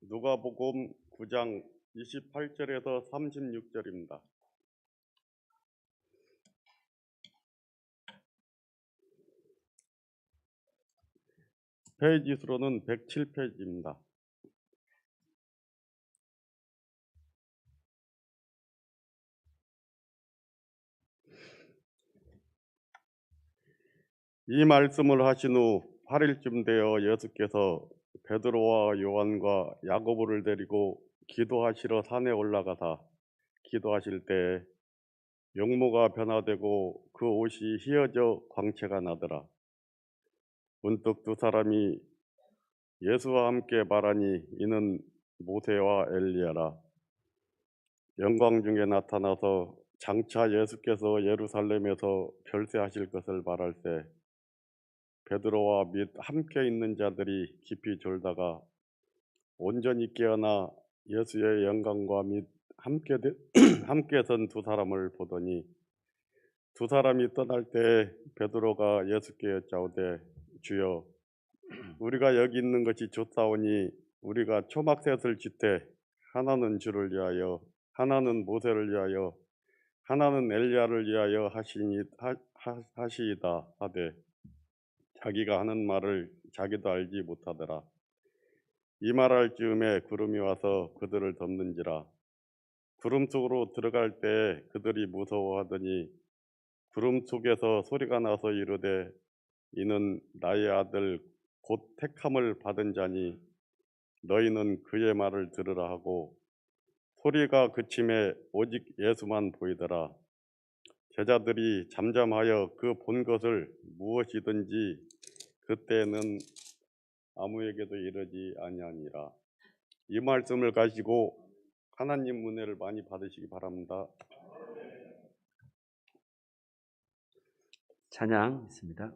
누가복음 9장 28절에서 36절입니다. 페이지 수로는 107페이지입니다. 이 말씀을 하신 후 8일쯤 되어 예수께서 베드로와 요한과 야고보를 데리고 기도하시러 산에 올라가사 기도하실 때 용모가 변화되고 그 옷이 휘어져 광채가 나더라. 문득 두 사람이 예수와 함께 말하니 이는 모세와 엘리야라. 영광 중에 나타나서 장차 예수께서 예루살렘에서 별세하실 것을 말할 때 베드로와 및 함께 있는 자들이 깊이 졸다가 온전히 깨어나 예수의 영광과 및 함께 선 두 사람을 보더니 두 사람이 떠날 때 베드로가 예수께 여짜오되 주여 우리가 여기 있는 것이 좋사오니 우리가 초막셋을 짓되 하나는 주를 위하여 하나는 모세를 위하여 하나는 엘리야를 위하여 하시이다 하되 자기가 하는 말을 자기도 알지 못하더라. 이 말할 즈음에 구름이 와서 그들을 덮는지라. 구름 속으로 들어갈 때 그들이 무서워하더니 구름 속에서 소리가 나서 이르되 이는 나의 아들 곧 택함을 받은 자니 너희는 그의 말을 들으라 하고 소리가 그침에 오직 예수만 보이더라. 제자들이 잠잠하여 그 본 것을 무엇이든지 그때는 아무에게도 이르지 아니하니라. 이 말씀을 가지고 하나님 은혜를 많이 받으시기 바랍니다. 찬양 있습니다.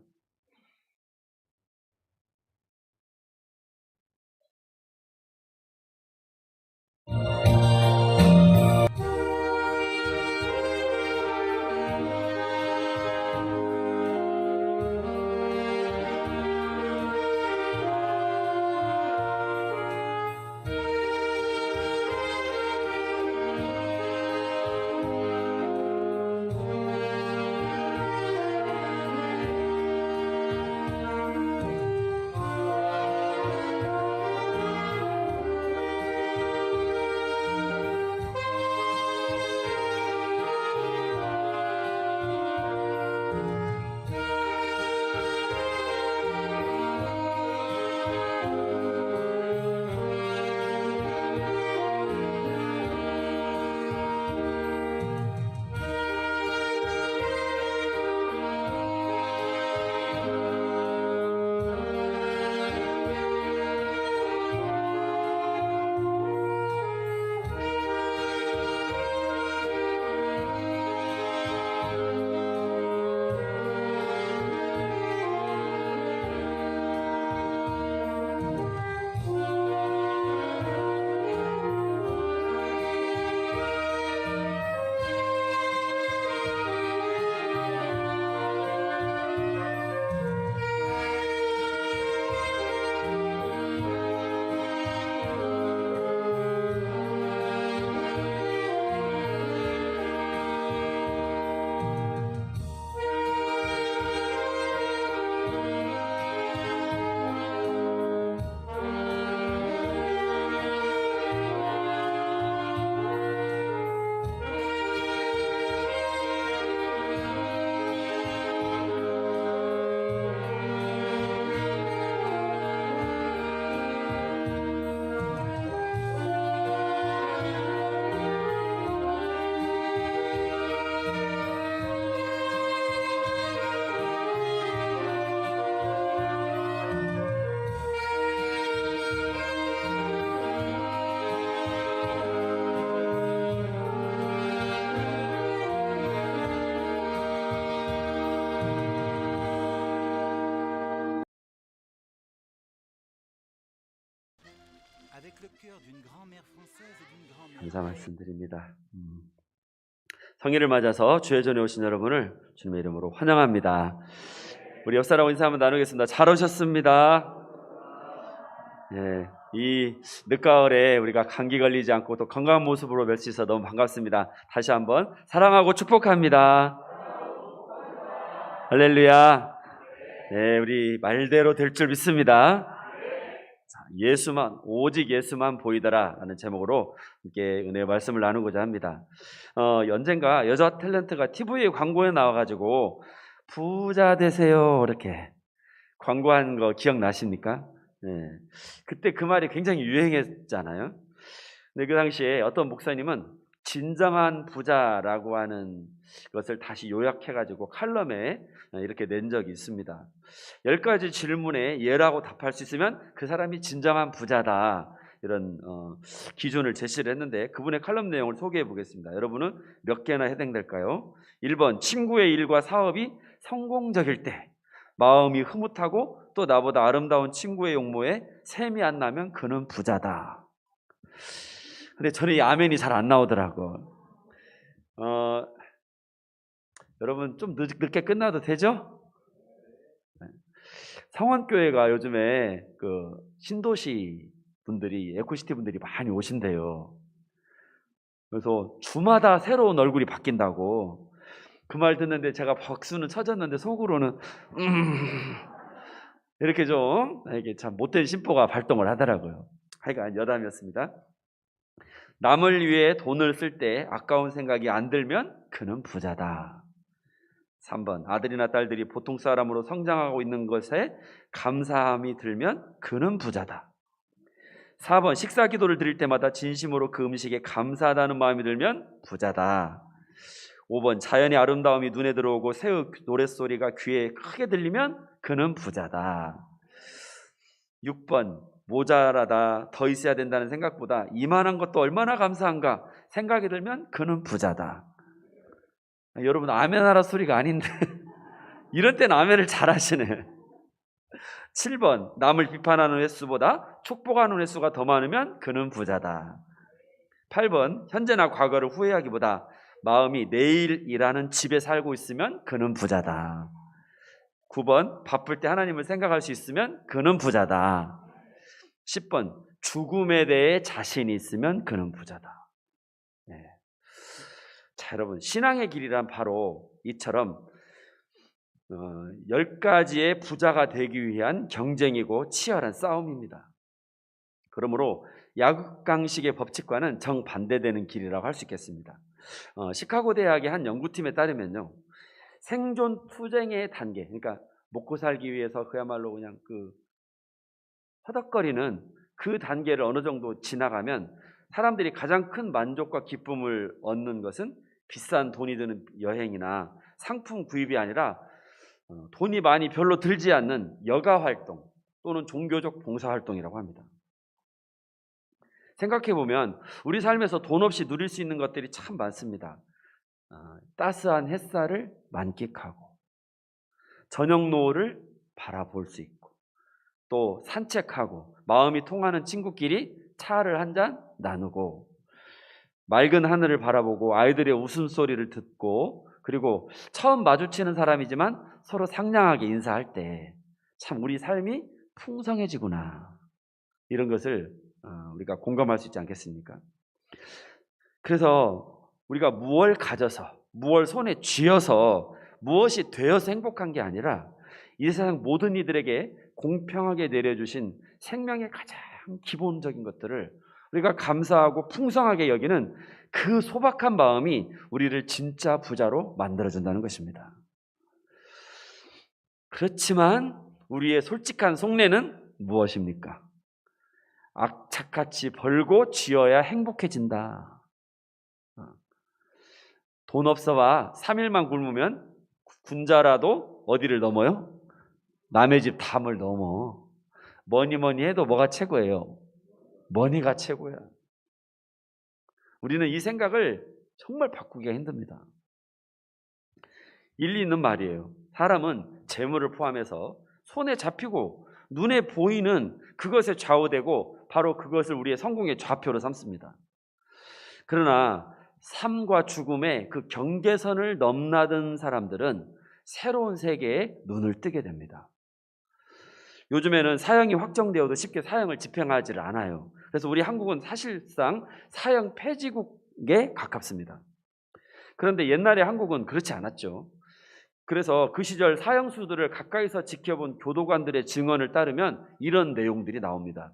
감사 말씀드립니다. 성일을 맞아서 주의 전에 오신 여러분을 주님의 이름으로 환영합니다. 우리 옆 사람하고 인사 한번 나누겠습니다. 잘 오셨습니다. 네, 이 늦가을에 우리가 감기 걸리지 않고 또 건강한 모습으로 뵐 수 있어 너무 반갑습니다. 다시 한번 사랑하고 축복합니다. 할렐루야. 네, 우리 말대로 될 줄 믿습니다. 자, 예수만, 오직 예수만 보이더라 라는 제목으로 함께 은혜의 말씀을 나누고자 합니다. 언젠가 여자 탤런트가 TV 광고에 나와가지고 부자 되세요 이렇게 광고한 거 기억나십니까? 네. 그때 그 말이 굉장히 유행했잖아요. 근데 그 당시에 어떤 목사님은 진정한 부자라고 하는 것을 다시 요약해가지고 칼럼에 이렇게 낸 적이 있습니다. 10가지 질문에 예라고 답할 수 있으면 그 사람이 진정한 부자다. 이런 기준을 제시를 했는데 그분의 칼럼 내용을 소개해 보겠습니다. 여러분은 몇 개나 해당될까요? 1번, 친구의 일과 사업이 성공적일 때 마음이 흐뭇하고 또 나보다 아름다운 친구의 용모에 샘이 안 나면 그는 부자다. 근데 저는 이 아멘이 잘 안 나오더라고. 여러분 좀 늦게 끝나도 되죠? 성원교회가 요즘에 그 신도시 분들이, 에코시티 분들이 많이 오신대요. 그래서 주마다 새로운 얼굴이 바뀐다고. 그 말 듣는데 제가 박수는 쳐졌는데 속으로는 이렇게 좀 이게 참 못된 심보가 발동을 하더라고요. 하여간 여담이었습니다. 남을 위해 돈을 쓸 때 아까운 생각이 안 들면 그는 부자다. 3번, 아들이나 딸들이 보통 사람으로 성장하고 있는 것에 감사함이 들면 그는 부자다. 4번, 식사 기도를 드릴 때마다 진심으로 그 음식에 감사하다는 마음이 들면 부자다. 5번, 자연의 아름다움이 눈에 들어오고 새의 노랫소리가 귀에 크게 들리면 그는 부자다. 6번, 모자라다, 더 있어야 된다는 생각보다 이만한 것도 얼마나 감사한가 생각이 들면 그는 부자다. 여러분 아멘 하라 소리가 아닌데 이런 때는 아멘을 잘 하시네. 7번, 남을 비판하는 횟수보다 축복하는 횟수가 더 많으면 그는 부자다. 8번, 현재나 과거를 후회하기보다 마음이 내일이라는 집에 살고 있으면 그는 부자다. 9번, 바쁠 때 하나님을 생각할 수 있으면 그는 부자다. 10번, 죽음에 대해 자신이 있으면 그는 부자다. 네. 자, 여러분, 신앙의 길이란 바로 이처럼 10가지의 부자가 되기 위한 경쟁이고 치열한 싸움입니다. 그러므로 약육강식의 법칙과는 정반대되는 길이라고 할 수 있겠습니다. 시카고 대학의 한 연구팀에 따르면요, 생존 투쟁의 단계, 그러니까 먹고 살기 위해서 그야말로 그냥 그 허덕거리는 그 단계를 어느 정도 지나가면 사람들이 가장 큰 만족과 기쁨을 얻는 것은 비싼 돈이 드는 여행이나 상품 구입이 아니라 돈이 많이 별로 들지 않는 여가 활동 또는 종교적 봉사 활동이라고 합니다. 생각해보면 우리 삶에서 돈 없이 누릴 수 있는 것들이 참 많습니다. 따스한 햇살을 만끽하고 저녁 노을을 바라볼 수 있고 또 산책하고 마음이 통하는 친구끼리 차를 한 잔 나누고 맑은 하늘을 바라보고 아이들의 웃음소리를 듣고 그리고 처음 마주치는 사람이지만 서로 상냥하게 인사할 때 참 우리 삶이 풍성해지구나 이런 것을 우리가 공감할 수 있지 않겠습니까? 그래서 우리가 무엇을 가져서 무엇을 손에 쥐어서 무엇이 되어서 행복한 게 아니라 이 세상 모든 이들에게 공평하게 내려주신 생명의 가장 기본적인 것들을 우리가 감사하고 풍성하게 여기는 그 소박한 마음이 우리를 진짜 부자로 만들어준다는 것입니다. 그렇지만 우리의 솔직한 속내는 무엇입니까? 악착같이 벌고 쥐어야 행복해진다. 돈 없어봐 3일만 굶으면 군자라도 어디를 넘어요? 남의 집 담을 넘어. 뭐니 해도 뭐가 최고예요? 머니가 최고야. 우리는 이 생각을 정말 바꾸기가 힘듭니다. 일리 있는 말이에요. 사람은 재물을 포함해서 손에 잡히고 눈에 보이는 그것에 좌우되고 바로 그것을 우리의 성공의 좌표로 삼습니다. 그러나 삶과 죽음의 그 경계선을 넘나든 사람들은 새로운 세계에 눈을 뜨게 됩니다. 요즘에는 사형이 확정되어도 쉽게 사형을 집행하지를 않아요. 그래서 우리 한국은 사실상 사형 폐지국에 가깝습니다. 그런데 옛날에 한국은 그렇지 않았죠. 그래서 그 시절 사형수들을 가까이서 지켜본 교도관들의 증언을 따르면 이런 내용들이 나옵니다.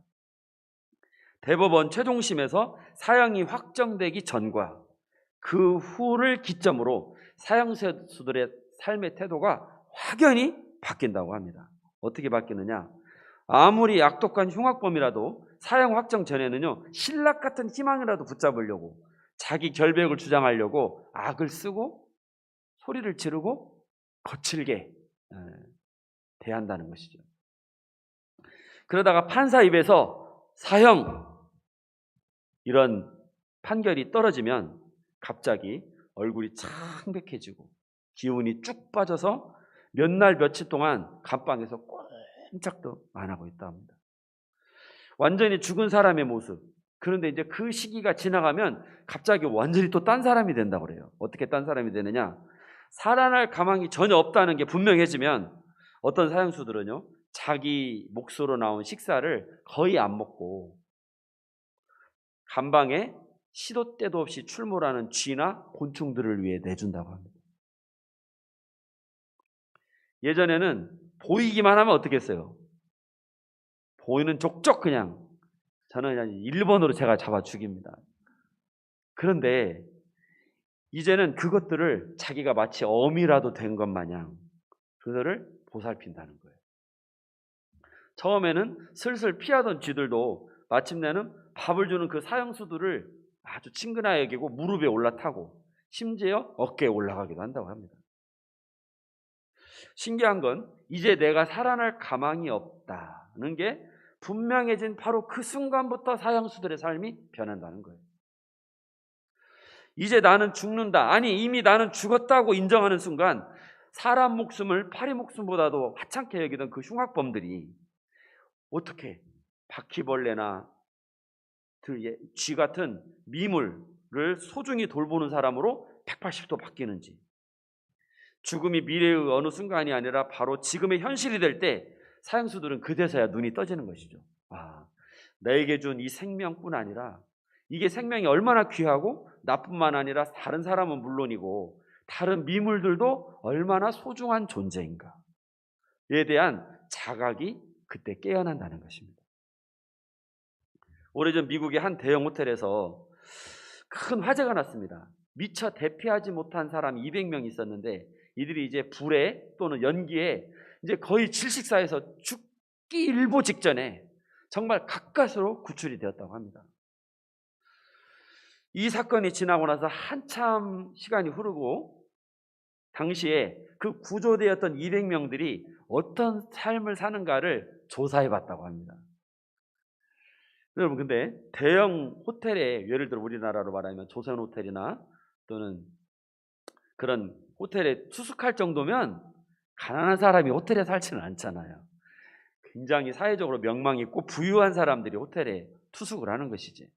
대법원 최종심에서 사형이 확정되기 전과 그 후를 기점으로 사형수들의 삶의 태도가 확연히 바뀐다고 합니다. 어떻게 바뀌느냐? 아무리 악독한 흉악범이라도 사형 확정 전에는요, 신락 같은 희망이라도 붙잡으려고 자기 결백을 주장하려고 악을 쓰고 소리를 지르고 거칠게 대한다는 것이죠. 그러다가 판사 입에서 사형 이런 판결이 떨어지면 갑자기 얼굴이 창백해지고 기운이 쭉 빠져서 몇 날 며칠 동안 감방에서 꼼짝도 안 하고 있다 합니다. 완전히 죽은 사람의 모습. 그런데 이제 그 시기가 지나가면 갑자기 완전히 또 딴 사람이 된다고 그래요. 어떻게 딴 사람이 되느냐? 살아날 가망이 전혀 없다는 게 분명해지면 어떤 사형수들은요, 자기 몫으로 나온 식사를 거의 안 먹고 감방에 시도 때도 없이 출몰하는 쥐나 곤충들을 위해 내준다고 합니다. 예전에는 보이기만 하면 어떻게 했어요? 보이는 족족 그냥 저는 그냥 1번으로 제가 잡아 죽입니다. 그런데 이제는 그것들을 자기가 마치 어미라도 된 것 마냥 그들을 보살핀다는 거예요. 처음에는 슬슬 피하던 쥐들도 마침내는 밥을 주는 그 사형수들을 아주 친근하게 여기고 무릎에 올라타고 심지어 어깨에 올라가기도 한다고 합니다. 신기한 건 이제 내가 살아날 가망이 없다는 게 분명해진 바로 그 순간부터 사형수들의 삶이 변한다는 거예요. 이제 나는 죽는다. 아니 이미 나는 죽었다고 인정하는 순간 사람 목숨을 파리 목숨보다도 하찮게 여기던 그 흉악범들이 어떻게 바퀴벌레나 쥐 같은 미물을 소중히 돌보는 사람으로 180도 바뀌는지, 죽음이 미래의 어느 순간이 아니라 바로 지금의 현실이 될 때 사형수들은 그제서야 눈이 떠지는 것이죠. 아, 나에게 준 이 생명뿐 아니라 이게 생명이 얼마나 귀하고 나뿐만 아니라 다른 사람은 물론이고 다른 미물들도 얼마나 소중한 존재인가에 대한 자각이 그때 깨어난다는 것입니다. 오래전 미국의 한 대형 호텔에서 큰 화재가 났습니다. 미처 대피하지 못한 사람 200명 있었는데 이들이 이제 불에 또는 연기에 이제 거의 질식사해서 죽기 일보 직전에 정말 가까스로 구출이 되었다고 합니다. 이 사건이 지나고 나서 한참 시간이 흐르고 당시에 그 구조되었던 200명들이 어떤 삶을 사는가를 조사해 봤다고 합니다. 여러분, 근데 대형 호텔에, 예를 들어 우리나라로 말하면 조선 호텔이나 또는 그런 호텔에 투숙할 정도면 가난한 사람이 호텔에 살지는 않잖아요. 굉장히 사회적으로 명망 있고 부유한 사람들이 호텔에 투숙을 하는 것이지.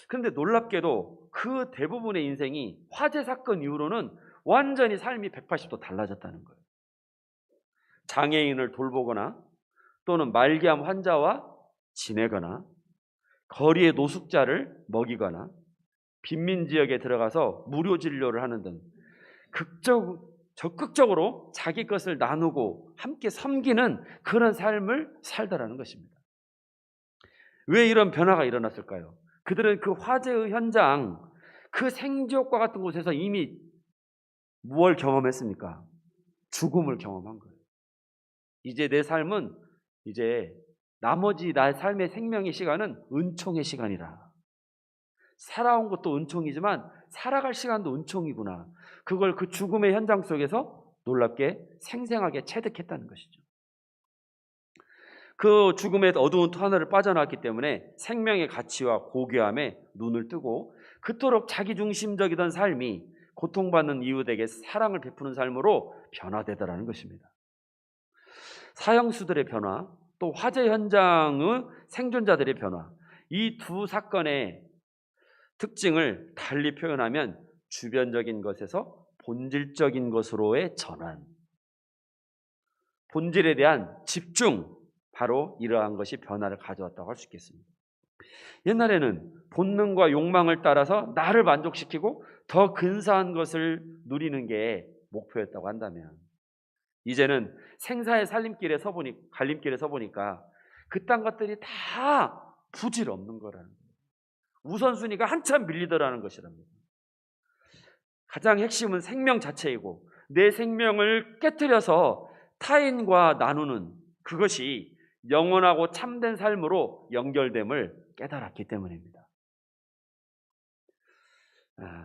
그런데 놀랍게도 그 대부분의 인생이 화재 사건 이후로는 완전히 삶이 180도 달라졌다는 거예요. 장애인을 돌보거나 또는 말기암 환자와 지내거나 거리의 노숙자를 먹이거나 빈민 지역에 들어가서 무료 진료를 하는 등 적극적으로 자기 것을 나누고 함께 섬기는 그런 삶을 살더라는 것입니다. 왜 이런 변화가 일어났을까요? 그들은 그 화재의 현장, 그 생지옥과 같은 곳에서 이미 무엇을 경험했습니까? 죽음을 경험한 거예요. 이제 내 삶은 이제 나머지 나의 삶의 생명의 시간은 은총의 시간이라. 살아온 것도 은총이지만 살아갈 시간도 은총이구나. 그걸 그 죽음의 현장 속에서 놀랍게 생생하게 체득했다는 것이죠. 그 죽음의 어두운 터널을 빠져나왔기 때문에 생명의 가치와 고귀함에 눈을 뜨고 그토록 자기중심적이던 삶이 고통받는 이웃에게 사랑을 베푸는 삶으로 변화되더라는 것입니다. 사형수들의 변화, 또 화재 현장의 생존자들의 변화, 이 두 사건의 특징을 달리 표현하면 주변적인 것에서 본질적인 것으로의 전환, 본질에 대한 집중, 바로 이러한 것이 변화를 가져왔다고 할 수 있겠습니다. 옛날에는 본능과 욕망을 따라서 나를 만족시키고 더 근사한 것을 누리는 게 목표였다고 한다면, 이제는 생사의 갈림길에 서보니까 그딴 것들이 다 부질 없는 거라는 거예요. 우선순위가 한참 밀리더라는 것이랍니다. 가장 핵심은 생명 자체이고 내 생명을 깨뜨려서 타인과 나누는 그것이 영원하고 참된 삶으로 연결됨을 깨달았기 때문입니다.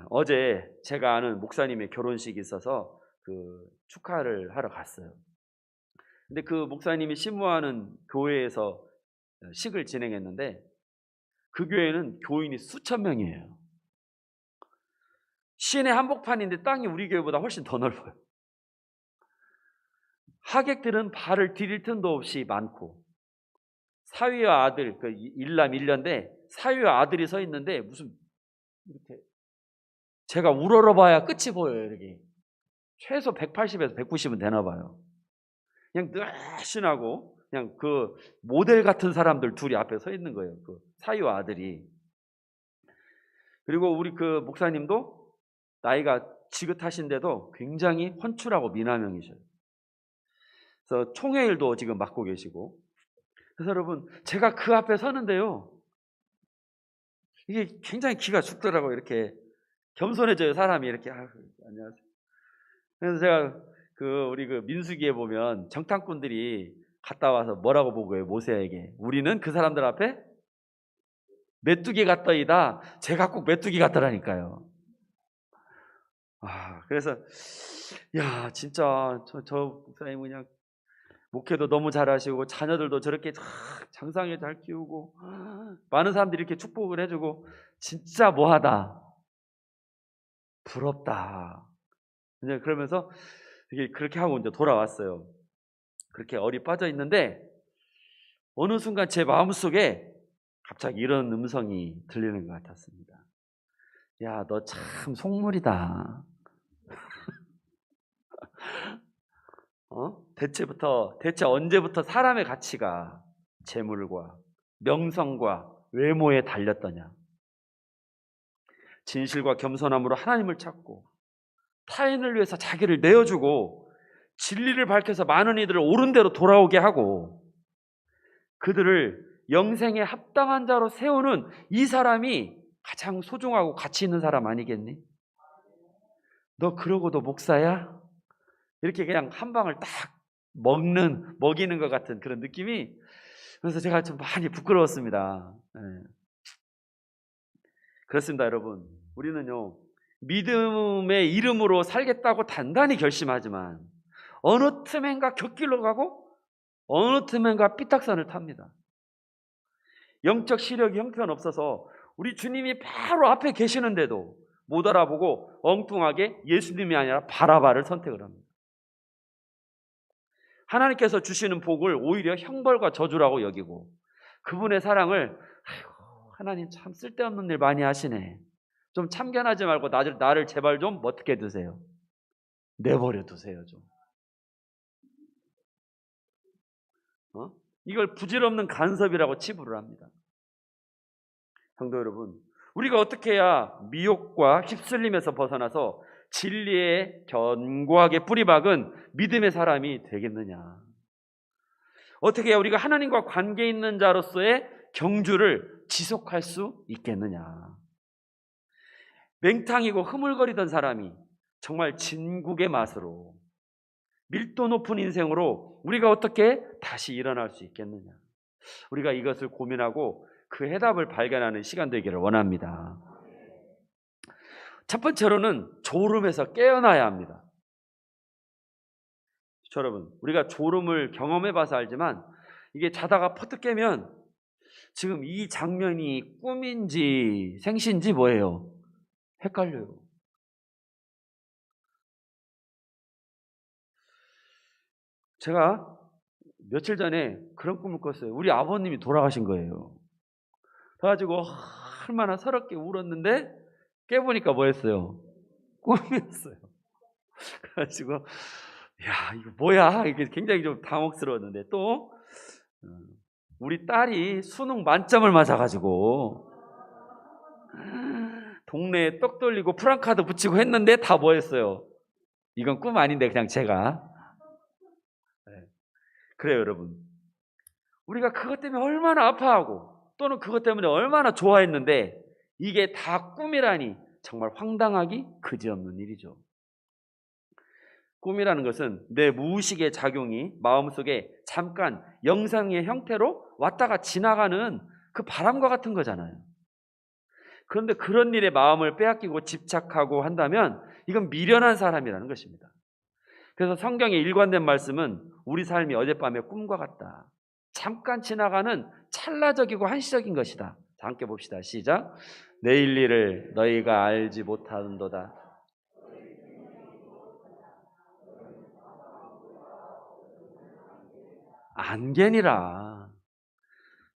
어제 제가 아는 목사님의 결혼식이 있어서 그 축하를 하러 갔어요. 근데 그 목사님이 신무하는 교회에서 식을 진행했는데 그 교회는 교인이 수천 명이에요. 시내 한복판인데 땅이 우리 교회보다 훨씬 더 넓어요. 하객들은 발을 디딜 틈도 없이 많고, 사위와 아들, 그 일남 일녀인데 사위와 아들이 서 있는데 무슨 이렇게 제가 우러러봐야 끝이 보여요. 이렇게 최소 180에서 190은 되나 봐요. 그냥 늘씬하고 그냥 그 모델 같은 사람들 둘이 앞에 서 있는 거예요. 그 사위와 아들이. 그리고 우리 그 목사님도 나이가 지긋하신데도 굉장히 헌출하고 미남형이셔요. 그래서 총회일도 지금 맡고 계시고. 그래서 여러분, 제가 그 앞에 서는데요, 이게 굉장히 기가 죽더라고요. 이렇게 겸손해져요, 사람이. 이렇게. 안녕하세요. 그래서 제가 우리 그 민수기에 보면 정탐꾼들이 갔다 와서 뭐라고 보고요, 모세에게. 우리는 그 사람들 앞에 메뚜기 같더이다. 제가 꼭 메뚜기 같더라니까요. 그래서 야, 진짜 저 목사님 그냥 목회도 너무 잘하시고 자녀들도 저렇게 장상에 잘 키우고 많은 사람들이 이렇게 축복을 해주고 진짜 뭐하다, 부럽다. 이제 그러면서 그렇게 하고 이제 돌아왔어요. 그렇게 얼이 빠져 있는데 어느 순간 제 마음속에 갑자기 이런 음성이 들리는 것 같았습니다. 야, 너 참 속물이다. 대체 언제부터 사람의 가치가 재물과 명성과 외모에 달렸더냐? 진실과 겸손함으로 하나님을 찾고 타인을 위해서 자기를 내어주고 진리를 밝혀서 많은 이들을 옳은 대로 돌아오게 하고 그들을 영생에 합당한 자로 세우는 이 사람이 가장 소중하고 가치 있는 사람 아니겠니? 너 그러고도 목사야? 이렇게 그냥 한 방을 딱 먹이는 것 같은 그런 느낌이, 그래서 제가 좀 많이 부끄러웠습니다. 그렇습니다, 여러분. 우리는요, 믿음의 이름으로 살겠다고 단단히 결심하지만 어느 틈엔가 곁길로 가고 어느 틈엔가 삐딱선을 탑니다. 영적 시력이 형편없어서 우리 주님이 바로 앞에 계시는데도 못 알아보고 엉뚱하게 예수님이 아니라 바라바를 선택을 합니다. 하나님께서 주시는 복을 오히려 형벌과 저주라고 여기고 그분의 사랑을 하나님 참 쓸데없는 일 많이 하시네, 좀 참견하지 말고 나를 제발 좀 어떻게 두세요, 내버려 두세요 좀. 이걸 부질없는 간섭이라고 치부를 합니다. 성도 여러분, 우리가 어떻게 해야 미혹과 휩쓸림에서 벗어나서 진리에 견고하게 뿌리박은 믿음의 사람이 되겠느냐? 어떻게 해야 우리가 하나님과 관계 있는 자로서의 경주를 지속할 수 있겠느냐? 맹탕이고 흐물거리던 사람이 정말 진국의 맛으로 밀도 높은 인생으로 우리가 어떻게 다시 일어날 수 있겠느냐? 우리가 이것을 고민하고 그 해답을 발견하는 시간 되기를 원합니다. 첫 번째로는 졸음에서 깨어나야 합니다. 여러분, 우리가 졸음을 경험해 봐서 알지만 이게 자다가 퍼뜩 깨면 지금 이 장면이 꿈인지 생시인지 뭐예요? 헷갈려요. 제가 며칠 전에 그런 꿈을 꿨어요. 우리 아버님이 돌아가신 거예요. 그래가지고 얼마나 서럽게 울었는데 깨보니까 뭐였어요? 꿈이었어요. 그래가지고 야, 이거 뭐야? 이게 굉장히 좀 당혹스러웠는데 또 우리 딸이 수능 만점을 맞아가지고 동네에 떡 돌리고 프랑카드 붙이고 했는데 다 뭐 했어요? 이건 꿈 아닌데 그냥 제가. 그래요, 여러분. 우리가 그것 때문에 얼마나 아파하고 또는 그것 때문에 얼마나 좋아했는데 이게 다 꿈이라니 정말 황당하기 그지없는 일이죠. 꿈이라는 것은 내 무의식의 작용이 마음속에 잠깐 영상의 형태로 왔다가 지나가는 그 바람과 같은 거잖아요. 그런데 그런 일에 마음을 빼앗기고 집착하고 한다면 이건 미련한 사람이라는 것입니다. 그래서 성경의 일관된 말씀은 우리 삶이 어젯밤의 꿈과 같다. 잠깐 지나가는 찰나적이고 한시적인 것이다. 자, 함께 봅시다. 시작. 내일 일을 너희가 알지 못하는도다. 안개니라.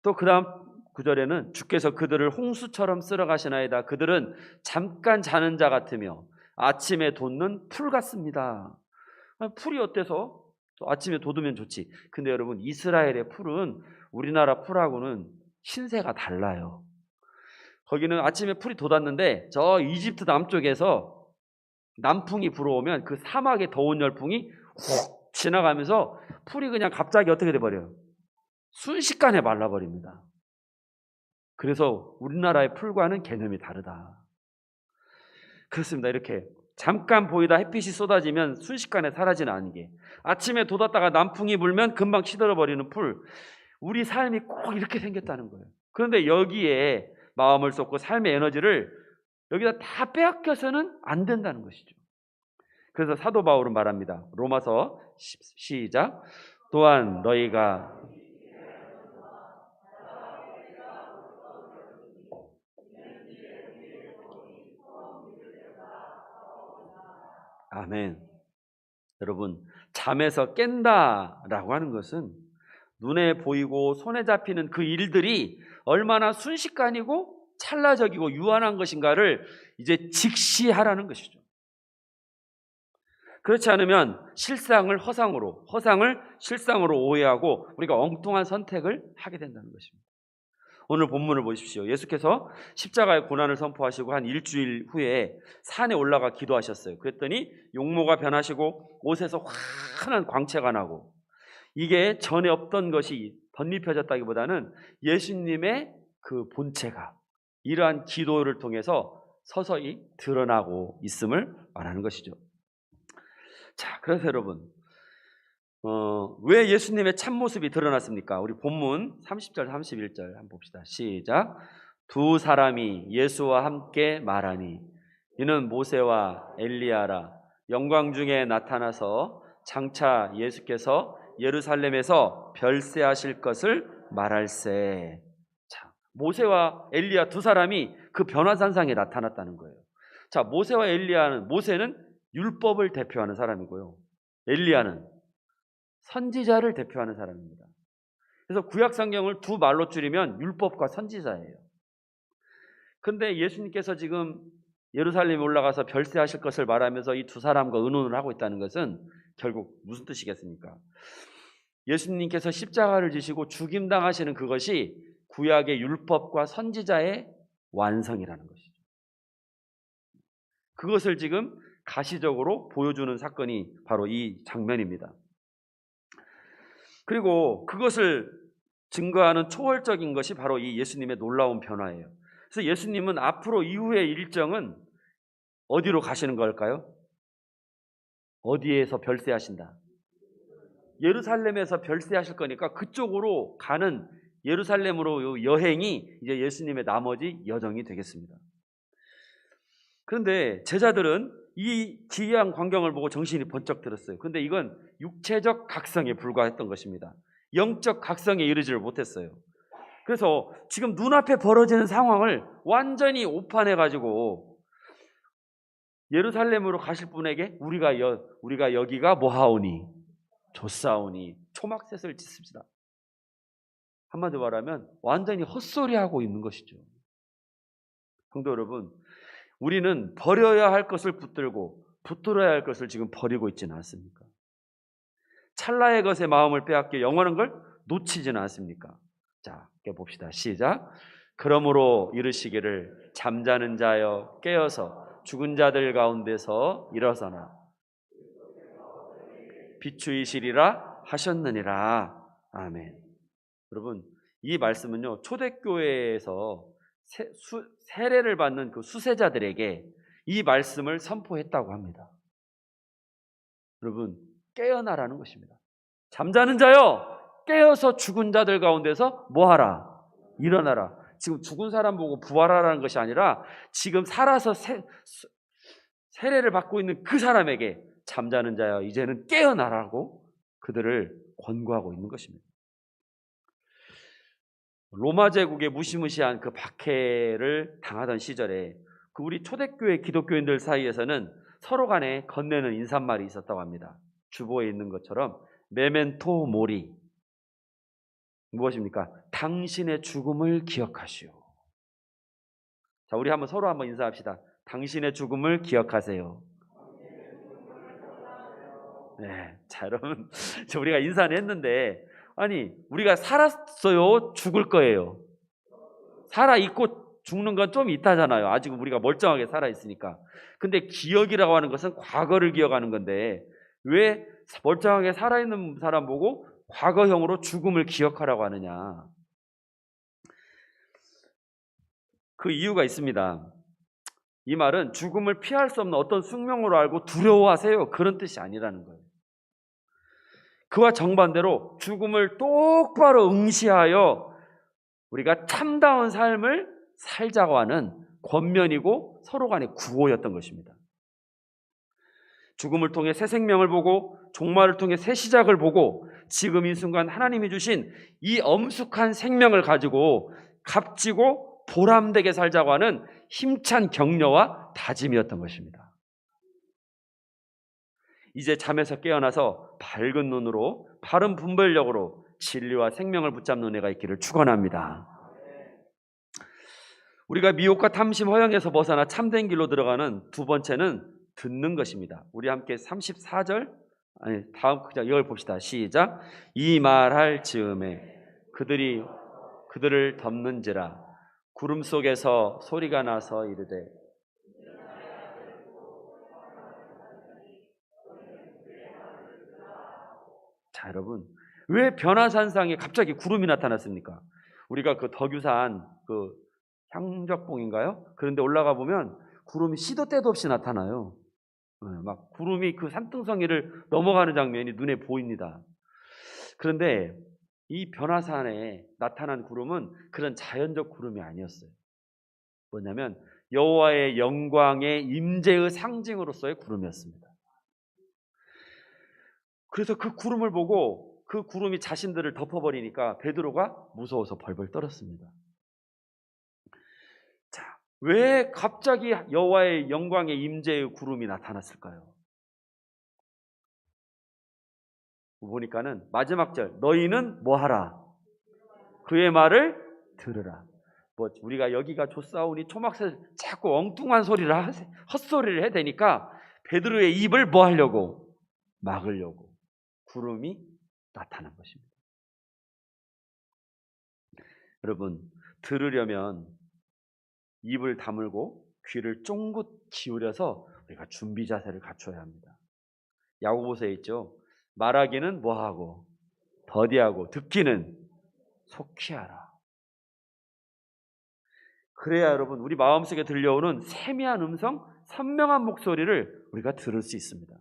또 그 다음 구절에는 주께서 그들을 홍수처럼 쓸어가시나이다. 그들은 잠깐 자는 자 같으며 아침에 돋는 풀 같습니다. 풀이 어때서? 아침에 돋으면 좋지. 근데 여러분, 이스라엘의 풀은 우리나라 풀하고는 신세가 달라요. 거기는 아침에 풀이 돋았는데 저 이집트 남쪽에서 남풍이 불어오면 그 사막의 더운 열풍이 훅 지나가면서 풀이 그냥 갑자기 어떻게 돼버려요? 순식간에 말라버립니다. 그래서 우리나라의 풀과는 개념이 다르다. 그렇습니다. 이렇게 잠깐 보이다 햇빛이 쏟아지면 순식간에 사라지는 안개, 아침에 돋았다가 남풍이 불면 금방 시들어버리는 풀, 우리 삶이 꼭 이렇게 생겼다는 거예요. 그런데 여기에 마음을 쏟고 삶의 에너지를 여기다 다 빼앗겨서는 안 된다는 것이죠. 그래서 사도 바울은 말합니다. 로마서 시작. 또한 너희가 아멘. 여러분, 잠에서 깬다라고 하는 것은 눈에 보이고 손에 잡히는 그 일들이 얼마나 순식간이고 찰나적이고 유한한 것인가를 이제 직시하라는 것이죠. 그렇지 않으면 실상을 허상으로, 허상을 실상으로 오해하고 우리가 엉뚱한 선택을 하게 된다는 것입니다. 오늘 본문을 보십시오. 예수께서 십자가의 고난을 선포하시고 한 일주일 후에 산에 올라가 기도하셨어요. 그랬더니 용모가 변하시고 옷에서 환한 광채가 나고, 이게 전에 없던 것이 덧입혀졌다기보다는 예수님의 그 본체가 이러한 기도를 통해서 서서히 드러나고 있음을 말하는 것이죠. 자, 그래서 여러분, 왜 예수님의 참모습이 드러났습니까? 우리 본문 30절 31절 한번 봅시다. 시작. 두 사람이 예수와 함께 말하니 이는 모세와 엘리야라. 영광 중에 나타나서 장차 예수께서 예루살렘에서 별세하실 것을 말할세. 자, 모세와 엘리야 두 사람이 그 변화산상에 나타났다는 거예요. 자, 모세와 엘리야는, 모세는 율법을 대표하는 사람이고요, 엘리야는 선지자를 대표하는 사람입니다. 그래서 구약 성경을 두 말로 줄이면 율법과 선지자예요. 그런데 예수님께서 지금 예루살렘에 올라가서 별세하실 것을 말하면서 이 두 사람과 의논을 하고 있다는 것은 결국 무슨 뜻이겠습니까? 예수님께서 십자가를 지시고 죽임당하시는 그것이 구약의 율법과 선지자의 완성이라는 것이죠. 그것을 지금 가시적으로 보여주는 사건이 바로 이 장면입니다. 그리고 그것을 증거하는 초월적인 것이 바로 이 예수님의 놀라운 변화예요. 그래서 예수님은 앞으로 이후의 일정은 어디로 가시는 걸까요? 어디에서 별세하신다? 예루살렘에서 별세하실 거니까 그쪽으로 가는, 예루살렘으로 여행이 이제 예수님의 나머지 여정이 되겠습니다. 그런데 제자들은 이 기이한 광경을 보고 정신이 번쩍 들었어요. 그런데 이건 육체적 각성에 불과했던 것입니다. 영적 각성에 이르지를 못했어요. 그래서 지금 눈앞에 벌어지는 상황을 완전히 오판해가지고 예루살렘으로 가실 분에게 우리가 여기가 뭐하오니 좋사오니 초막셋을 짓습시다. 한마디로 말하면 완전히 헛소리하고 있는 것이죠. 성도 여러분, 우리는 버려야 할 것을 붙들고 붙들어야 할 것을 지금 버리고 있지는 않습니까? 찰나의 것에 마음을 빼앗겨 영원한 걸 놓치지는 않습니까? 자, 봅시다. 시작. 그러므로 이르시기를 잠자는 자여 깨어서 죽은 자들 가운데서 일어서나 비추이시리라 하셨느니라. 아멘. 여러분, 이 말씀은요, 초대교회에서 세례를 받는 그 수세자들에게 이 말씀을 선포했다고 합니다. 여러분, 깨어나라는 것입니다. 잠자는 자여 깨어서 죽은 자들 가운데서 뭐하라? 일어나라. 지금 죽은 사람 보고 부활하라는 것이 아니라 지금 살아서 세례를 받고 있는 그 사람에게 잠자는 자여 이제는 깨어나라고 그들을 권고하고 있는 것입니다. 로마 제국의 무시무시한 그 박해를 당하던 시절에 그 우리 초대교회 기독교인들 사이에서는 서로 간에 건네는 인사말이 있었다고 합니다. 주보에 있는 것처럼 메멘토 모리, 무엇입니까? 당신의 죽음을 기억하시오. 자, 우리 서로 한번 인사합시다. 당신의 죽음을 기억하세요. 네, 자, 여러분, 우리가 인사는 했는데, 아니, 우리가 살았어요? 죽을 거예요? 살아있고 죽는 건 좀 이따잖아요. 아직 우리가 멀쩡하게 살아있으니까. 근데 기억이라고 하는 것은 과거를 기억하는 건데, 왜 멀쩡하게 살아있는 사람 보고 과거형으로 죽음을 기억하라고 하느냐? 그 이유가 있습니다. 이 말은 죽음을 피할 수 없는 어떤 숙명으로 알고 두려워하세요, 그런 뜻이 아니라는 거예요. 그와 정반대로 죽음을 똑바로 응시하여 우리가 참다운 삶을 살자고 하는 권면이고 서로 간의 구호였던 것입니다. 죽음을 통해 새 생명을 보고 종말을 통해 새 시작을 보고 지금 이 순간 하나님이 주신 이 엄숙한 생명을 가지고 값지고 보람되게 살자고 하는 힘찬 격려와 다짐이었던 것입니다. 이제 잠에서 깨어나서 밝은 눈으로 바른 분별력으로 진리와 생명을 붙잡는 은혜가 있기를 축원합니다. 우리가 미혹과 탐심 허영에서 벗어나 참된 길로 들어가는 두 번째는 듣는 것입니다. 우리 함께 34절, 다음 이걸 봅시다. 시작. 이 말할 즈음에 그들을 덮는지라 구름 속에서 소리가 나서 이르되. 자, 여러분, 왜 변화산상에 갑자기 구름이 나타났습니까? 우리가 그 덕유산 그 향적봉인가요? 그런데 올라가 보면 구름이 시도 때도 없이 나타나요. 막 구름이 그 산등성이를 넘어가는 장면이 눈에 보입니다. 그런데 이 변화산에 나타난 구름은 그런 자연적 구름이 아니었어요. 뭐냐면 여호와의 영광의 임재의 상징으로서의 구름이었습니다. 그래서 그 구름을 보고 그 구름이 자신들을 덮어버리니까 베드로가 무서워서 벌벌 떨었습니다. 자, 왜 갑자기 여호와의 영광의 임재의 구름이 나타났을까요? 보니까는 마지막 절, 너희는 뭐하라? 그의 말을 들으라. 우리가 여기가 좁사오니 초막새 자꾸 엉뚱한 소리를 헛소리를 해대니까 베드로의 입을 뭐 하려고? 막으려고 구름이 나타난 것입니다. 여러분, 들으려면 입을 다물고 귀를 쫑긋 기울여서 우리가 준비 자세를 갖춰야 합니다. 야고보서에 있죠. 말하기는 뭐하고 더디하고 듣기는 속히 하라. 그래야 여러분 우리 마음속에 들려오는 세미한 음성, 선명한 목소리를 우리가 들을 수 있습니다.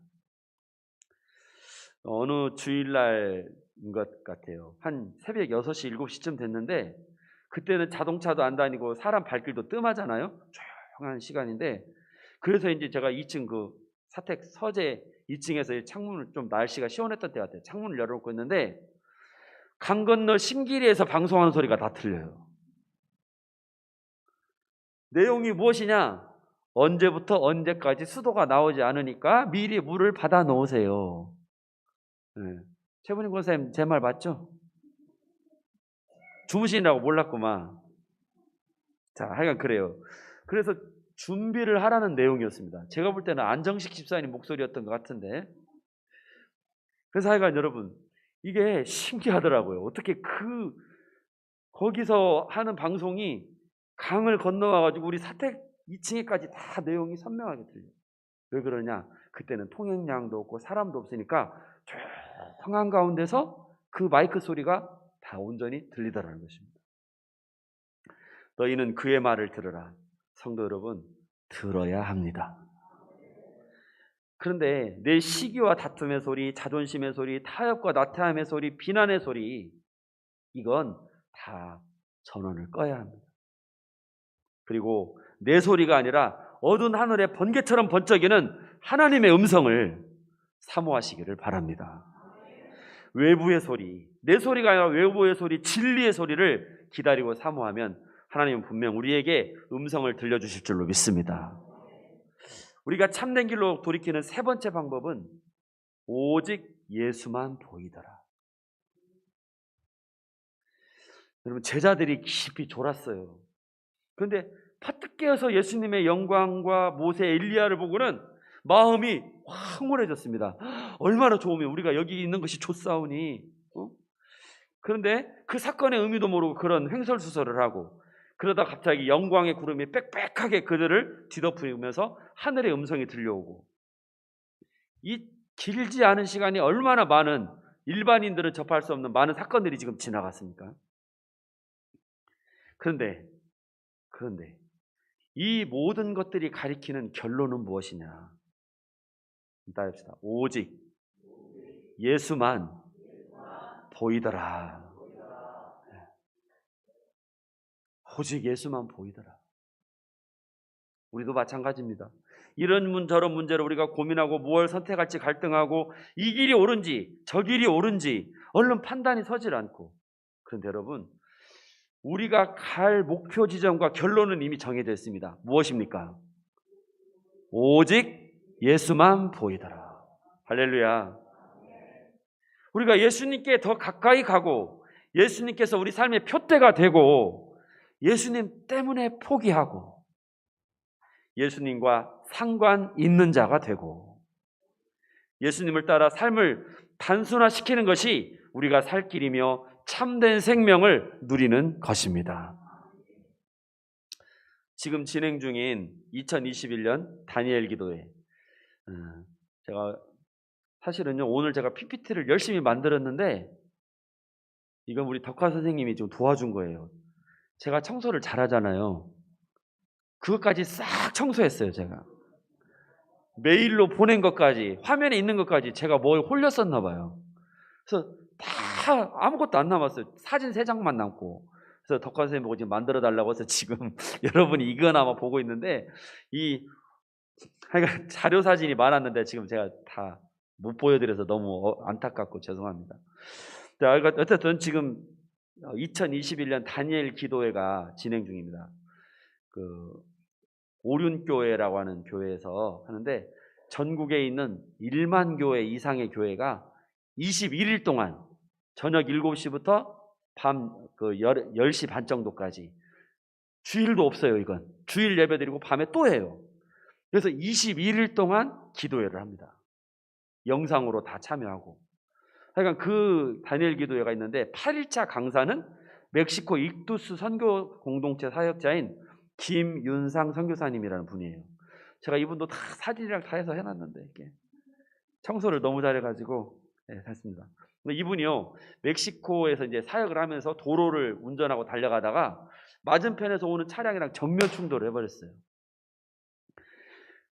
어느 주일날인 것 같아요. 한 새벽 6시, 7시쯤 됐는데 그때는 자동차도 안 다니고 사람 발길도 뜸하잖아요. 조용한 시간인데 그래서 이제 제가 2층 그 사택 서재 2층에서 창문을 좀 날씨가 시원했던 때 같아요. 창문을 열어놓고 있는데 강 건너 신길이에서 방송하는 소리가 다 들려요. 내용이 무엇이냐? 언제부터 언제까지 수도가 나오지 않으니까 미리 물을 받아 놓으세요. 네. 최분희 권사님 제 말 맞죠? 주무시느라고 몰랐구만. 자, 하여간 그래요. 그래서 준비를 하라는 내용이었습니다. 제가 볼 때는 안정식 집사님 목소리였던 것 같은데. 그래서 하여간 여러분, 이게 신기하더라고요. 어떻게 거기서 하는 방송이 강을 건너와가지고 우리 사택 2층에까지 다 내용이 선명하게 들려요. 왜 그러냐? 그때는 통행량도 없고 사람도 없으니까 조용한 가운데서 그 마이크 소리가 다 온전히 들리더라는 것입니다. 너희는 그의 말을 들으라. 성도 여러분, 들어야 합니다. 그런데 내 시기와 다툼의 소리, 자존심의 소리, 타협과 나태함의 소리, 비난의 소리, 이건 다 전원을 꺼야 합니다. 그리고 내 소리가 아니라 어두운 하늘의 번개처럼 번쩍이는 하나님의 음성을 사모하시기를 바랍니다. 외부의 소리, 내 소리가 아니라 외부의 소리, 진리의 소리를 기다리고 사모하면 하나님은 분명 우리에게 음성을 들려주실 줄로 믿습니다. 우리가 참된 길로 돌이키는 세 번째 방법은 오직 예수만 보이더라. 여러분, 제자들이 깊이 졸았어요. 그런데 파뜩 깨어서 예수님의 영광과 모세, 엘리야를 보고는 마음이 황홀해졌습니다. 얼마나 좋으면 우리가 여기 있는 것이 좋사오니. 그런데 그 사건의 의미도 모르고 그런 횡설수설을 하고, 그러다 갑자기 영광의 구름이 빽빽하게 그들을 뒤덮으면서 하늘의 음성이 들려오고, 이 길지 않은 시간이 얼마나 많은 일반인들은 접할 수 없는 많은 사건들이 지금 지나갔습니까? 그런데 이 모든 것들이 가리키는 결론은 무엇이냐? 따릅시다. 오직 예수만 보이더라. 오직 예수만 보이더라. 우리도 마찬가지입니다. 이런 저런 문제로 우리가 고민하고 무엇을 선택할지 갈등하고 이 길이 옳은지 저 길이 옳은지 얼른 판단이 서질 않고, 그런데 여러분, 우리가 갈 목표 지점과 결론은 이미 정해져 있습니다. 무엇입니까? 오직 예수만 보이더라. 할렐루야. 우리가 예수님께 더 가까이 가고 예수님께서 우리 삶의 표대가 되고 예수님 때문에 포기하고 예수님과 상관 있는 자가 되고 예수님을 따라 삶을 단순화시키는 것이 우리가 살 길이며 참된 생명을 누리는 것입니다. 지금 진행 중인 2021년 다니엘 기도회, 제가 사실은요 오늘 제가 PPT를 열심히 만들었는데 이건 우리 덕화 선생님이 좀 도와준 거예요. 제가 청소를 잘하잖아요. 그것까지 싹 청소했어요. 제가 메일로 보낸 것까지, 화면에 있는 것까지 제가 뭘 홀렸었나 봐요. 그래서 다 아무것도 안 남았어요. 사진 3장만 남고. 그래서 덕화 선생님 보고 지금 만들어 달라고 해서 지금 여러분이 이건 아마 보고 있는데, 하여간 자료 사진이 많았는데 지금 제가 다 못 보여드려서 너무 안타깝고 죄송합니다. 어쨌든 지금 2021년 다니엘 기도회가 진행 중입니다. 오륜교회라고 하는 교회에서 하는데, 전국에 있는 1만 교회 이상의 교회가 21일 동안 저녁 7시부터 밤 10시 반 정도까지, 주일도 없어요. 이건 주일 예배 드리고 밤에 또 해요. 그래서 21일 동안 기도회를 합니다. 영상으로 다 참여하고. 하여간 그 다니엘 기도회가 있는데 8일차 강사는 멕시코 익두스 선교 공동체 사역자인 김윤상 선교사님이라는 분이에요. 제가 이분도 다 사진이랑 다 해서 해놨는데 이렇게 청소를 너무 잘해가지고 했습니다. 근데 이분이요 멕시코에서 이제 사역을 하면서 도로를 운전하고 달려가다가 맞은편에서 오는 차량이랑 정면 충돌을 해버렸어요.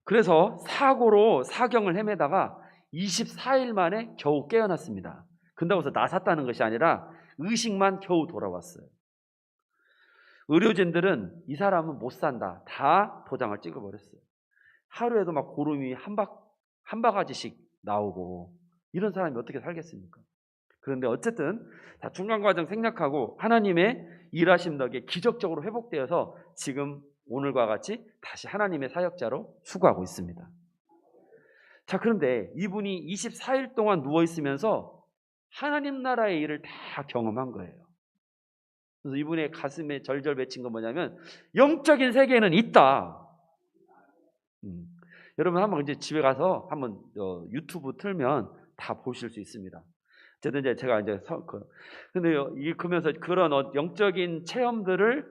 그래서 사고로 사경을 헤매다가 24일 만에 겨우 깨어났습니다. 근다고 해서 나섰다는 것이 아니라 의식만 겨우 돌아왔어요. 의료진들은 이 사람은 못 산다, 다 도장을 찍어버렸어요. 하루에도 막 고름이 한 바가지씩 나오고, 이런 사람이 어떻게 살겠습니까? 그런데 어쨌든 다 중간 과정 생략하고 하나님의 일하심 덕에 기적적으로 회복되어서 지금 오늘과 같이 다시 하나님의 사역자로 수고하고 있습니다. 자, 그런데 이분이 24일 동안 누워있으면서 하나님 나라의 일을 다 경험한 거예요. 그래서 이분의 가슴에 절절 맺힌 건 뭐냐면 영적인 세계에는 있다. 여러분 한번 이제 집에 가서 한번 유튜브 틀면 다 보실 수 있습니다. 어쨌든 이제 제가 이제 근데 읽으면서 그런 영적인 체험들을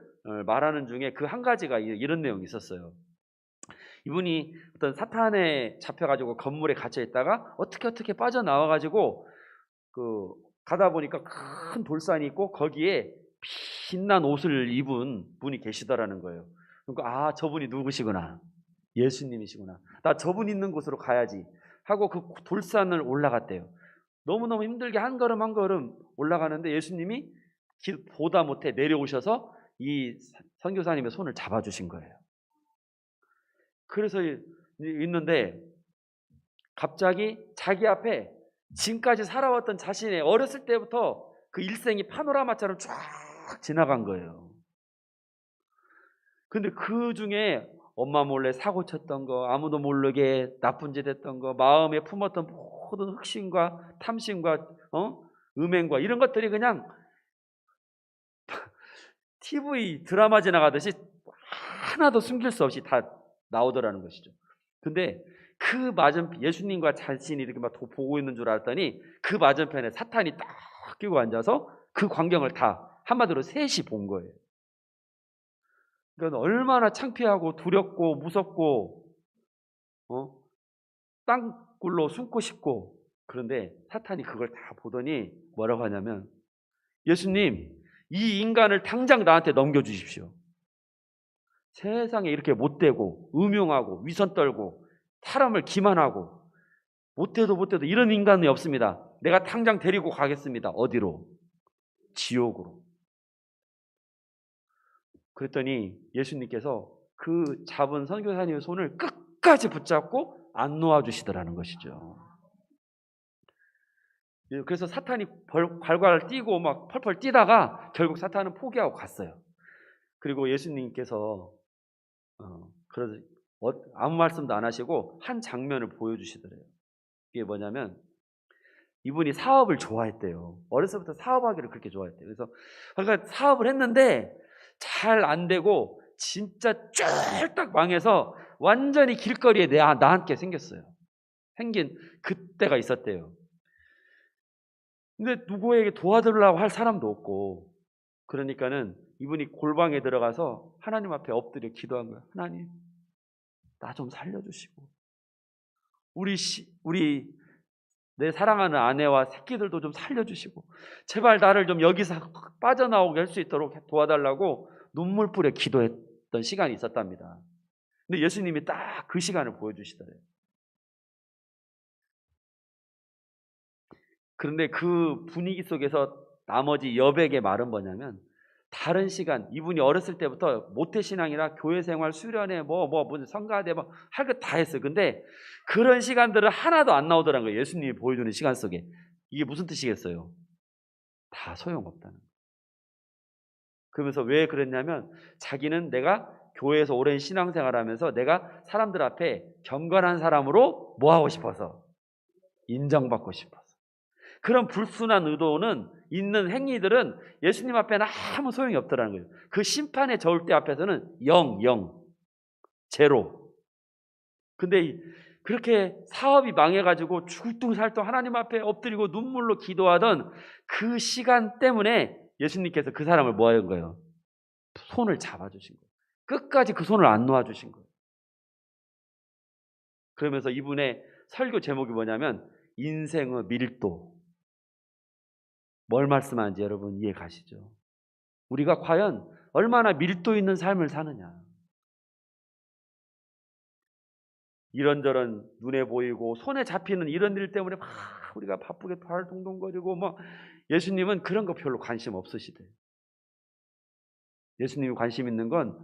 말하는 중에 그 한 가지가 이런 내용이 있었어요. 이분이 어떤 사탄에 잡혀가지고 건물에 갇혀 있다가 어떻게 빠져나와가지고 가다 보니까 큰 돌산이 있고 거기에 빛난 옷을 입은 분이 계시더라는 거예요. 그러니까 저분이 누구시구나, 예수님이시구나, 나 저분 있는 곳으로 가야지 하고 그 돌산을 올라갔대요. 너무너무 힘들게 한 걸음 한 걸음 올라가는데 예수님이 보다 못해 내려오셔서 이 선교사님의 손을 잡아주신 거예요. 그래서 있는데 갑자기 자기 앞에 지금까지 살아왔던 자신의 어렸을 때부터 그 일생이 파노라마처럼 쫙 지나간 거예요. 근데 그 중에 엄마 몰래 사고 쳤던 거, 아무도 모르게 나쁜 짓 했던 거, 마음에 품었던 모든 흑심과 탐심과 음행과 이런 것들이 그냥 TV 드라마 지나가듯이 하나도 숨길 수 없이 다 나오더라는 것이죠. 근데 그 맞은편, 예수님과 자신이 이렇게 막 보고 있는 줄 알았더니 그 맞은편에 사탄이 딱 끼고 앉아서 그 광경을 다 한마디로 셋이 본 거예요. 그러니까 얼마나 창피하고 두렵고 무섭고 땅굴로 숨고 싶고. 그런데 사탄이 그걸 다 보더니 뭐라고 하냐면, 예수님, 이 인간을 당장 나한테 넘겨주십시오. 세상에 이렇게 못되고 음흉하고 위선 떨고 사람을 기만하고 못해도 이런 인간이 없습니다. 내가 당장 데리고 가겠습니다. 어디로? 지옥으로. 그랬더니 예수님께서 그 잡은 선교사님의 손을 끝까지 붙잡고 안 놓아주시더라는 것이죠. 그래서 사탄이 괄괄 뛰고 막 펄펄 뛰다가 결국 사탄은 포기하고 갔어요. 그리고 예수님께서 그래서 아무 말씀도 안 하시고 한 장면을 보여주시더래요. 이게 뭐냐면, 이분이 사업을 좋아했대요. 어렸을 때부터 사업하기를 그렇게 좋아했대요. 그러니까 사업을 했는데 잘 안 되고 진짜 쫄딱 망해서 완전히 길거리에 나앉게 생겼어요. 생긴 그때가 있었대요. 근데 누구에게 도와달라고 할 사람도 없고, 그러니까는 이분이 골방에 들어가서 하나님 앞에 엎드려 기도한 거예요. 하나님, 나 좀 살려주시고, 우리 내 사랑하는 아내와 새끼들도 좀 살려주시고, 제발 나를 좀 여기서 빠져나오게 할 수 있도록 도와달라고 눈물 뿌려 기도했던 시간이 있었답니다. 근데 예수님이 딱 그 시간을 보여주시더래요. 그런데 그 분위기 속에서 나머지 여백의 말은 뭐냐면, 다른 시간, 이분이 어렸을 때부터 모태신앙이나 교회생활, 수련회, 무슨 성가대 할 것 다 했어요. 근데 그런 시간들은 하나도 안 나오더라는 거예요. 예수님이 보여주는 시간 속에. 이게 무슨 뜻이겠어요? 다 소용없다는 거예요. 그러면서 왜 그랬냐면, 자기는 내가 교회에서 오랜 신앙생활하면서 내가 사람들 앞에 경건한 사람으로 뭐하고 싶어서? 인정받고 싶어서. 그런 불순한 의도는 있는 행위들은 예수님 앞에는 아무 소용이 없더라는 거예요. 그 심판의 저울대 앞에서는 0, 제로. 근데 그렇게 사업이 망해가지고 죽둥살둥 하나님 앞에 엎드리고 눈물로 기도하던 그 시간 때문에 예수님께서 그 사람을 뭐 하는 거예요? 손을 잡아주신 거예요. 끝까지 그 손을 안 놓아주신 거예요. 그러면서 이분의 설교 제목이 뭐냐면, 인생의 밀도. 뭘 말씀하는지 여러분 이해 가시죠? 우리가 과연 얼마나 밀도 있는 삶을 사느냐. 이런저런 눈에 보이고 손에 잡히는 이런 일 때문에 막 우리가 바쁘게 발 동동거리고 예수님은 그런 거 별로 관심 없으시대요. 예수님이 관심 있는 건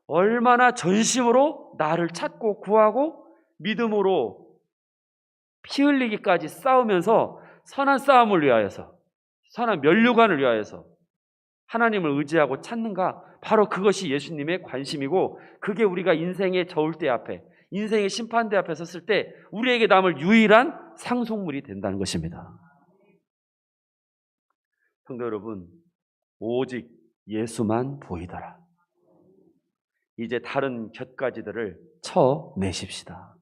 얼마나 전심으로 나를 찾고 구하고 믿음으로 피 흘리기까지 싸우면서 선한 싸움을 위하여서, 선한 면류관을 위하여서 하나님을 의지하고 찾는가. 바로 그것이 예수님의 관심이고, 그게 우리가 인생의 저울대 앞에, 인생의 심판대 앞에 섰을 때 우리에게 남을 유일한 상속물이 된다는 것입니다. 성도 여러분, 오직 예수만 보이더라. 이제 다른 곁가지들을 쳐내십시다.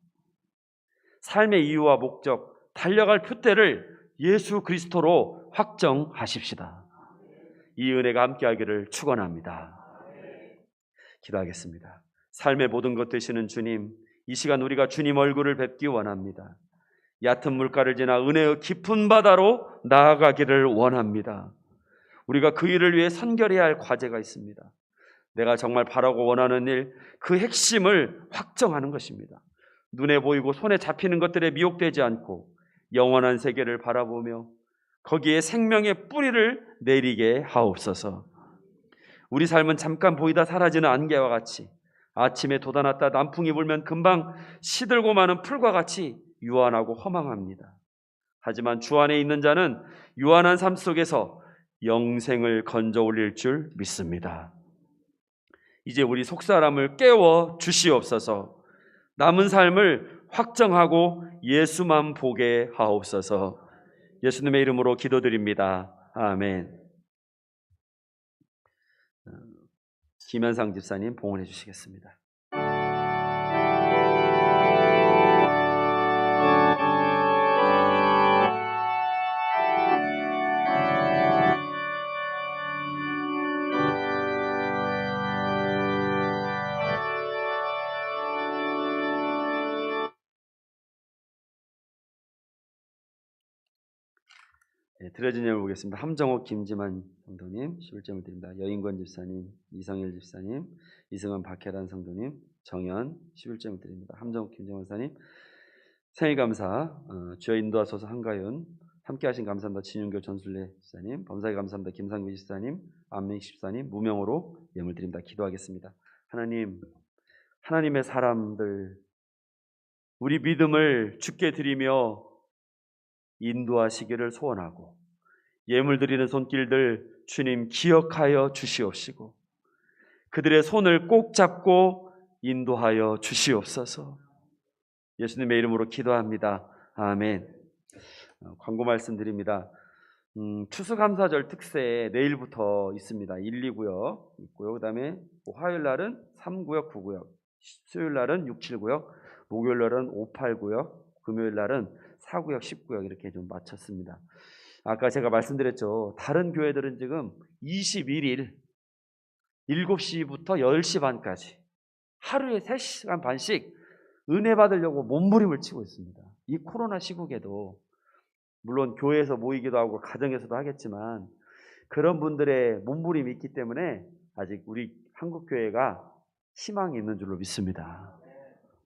삶의 이유와 목적, 달려갈 표대를 예수 그리스도로 확정하십시다. 이 은혜가 함께하기를 축원합니다. 기도하겠습니다. 삶의 모든 것 되시는 주님, 이 시간 우리가 주님 얼굴을 뵙기 원합니다. 얕은 물가를 지나 은혜의 깊은 바다로 나아가기를 원합니다. 우리가 그 일을 위해 선결해야 할 과제가 있습니다. 내가 정말 바라고 원하는 일, 그 핵심을 확정하는 것입니다. 눈에 보이고 손에 잡히는 것들에 미혹되지 않고 영원한 세계를 바라보며 거기에 생명의 뿌리를 내리게 하옵소서. 우리 삶은 잠깐 보이다 사라지는 안개와 같이, 아침에 돋아났다 남풍이 불면 금방 시들고 마는 풀과 같이 유한하고 허망합니다. 하지만 주 안에 있는 자는 유한한 삶 속에서 영생을 건져 올릴 줄 믿습니다. 이제 우리 속사람을 깨워 주시옵소서. 남은 삶을 확정하고 예수만 보게 하옵소서. 예수님의 이름으로 기도드립니다. 아멘. 김현상 집사님 봉헌해 주시겠습니다. 드려진 예물 보겠습니다. 함정옥 김지만 성도님 11점을 드립니다. 여인권 집사님, 이성일 집사님, 이승원 박혜란 성도님, 정연 11점을 드립니다. 함정옥 김지만 사님 생일 감사, 주여 인도하소서 한가윤, 함께하신 감사합니다. 진윤교 전술래 집사님, 범사에 감사합니다. 김상규 집사님, 안민식 집사님, 무명으로 예물 드립니다. 기도하겠습니다. 하나님, 하나님의 사람들, 우리 믿음을 주께 드리며 인도하시기를 소원하고 예물 드리는 손길들 주님 기억하여 주시옵시고 그들의 손을 꼭 잡고 인도하여 주시옵소서. 예수님의 이름으로 기도합니다. 아멘. 광고 말씀드립니다. 추수감사절 특세 내일부터 있습니다. 1, 2구역 있고요. 그 다음에 화요일 날은 3구역, 9구역, 수요일 날은 6, 7구역, 목요일 날은 5, 8구역, 금요일 날은 4구역, 10구역 이렇게 좀 마쳤습니다. 아까 제가 말씀드렸죠. 다른 교회들은 지금 21일 7시부터 10시 반까지 하루에 3시간 반씩 은혜 받으려고 몸부림을 치고 있습니다. 이 코로나 시국에도 물론 교회에서 모이기도 하고 가정에서도 하겠지만 그런 분들의 몸부림이 있기 때문에 아직 우리 한국교회가 희망이 있는 줄로 믿습니다.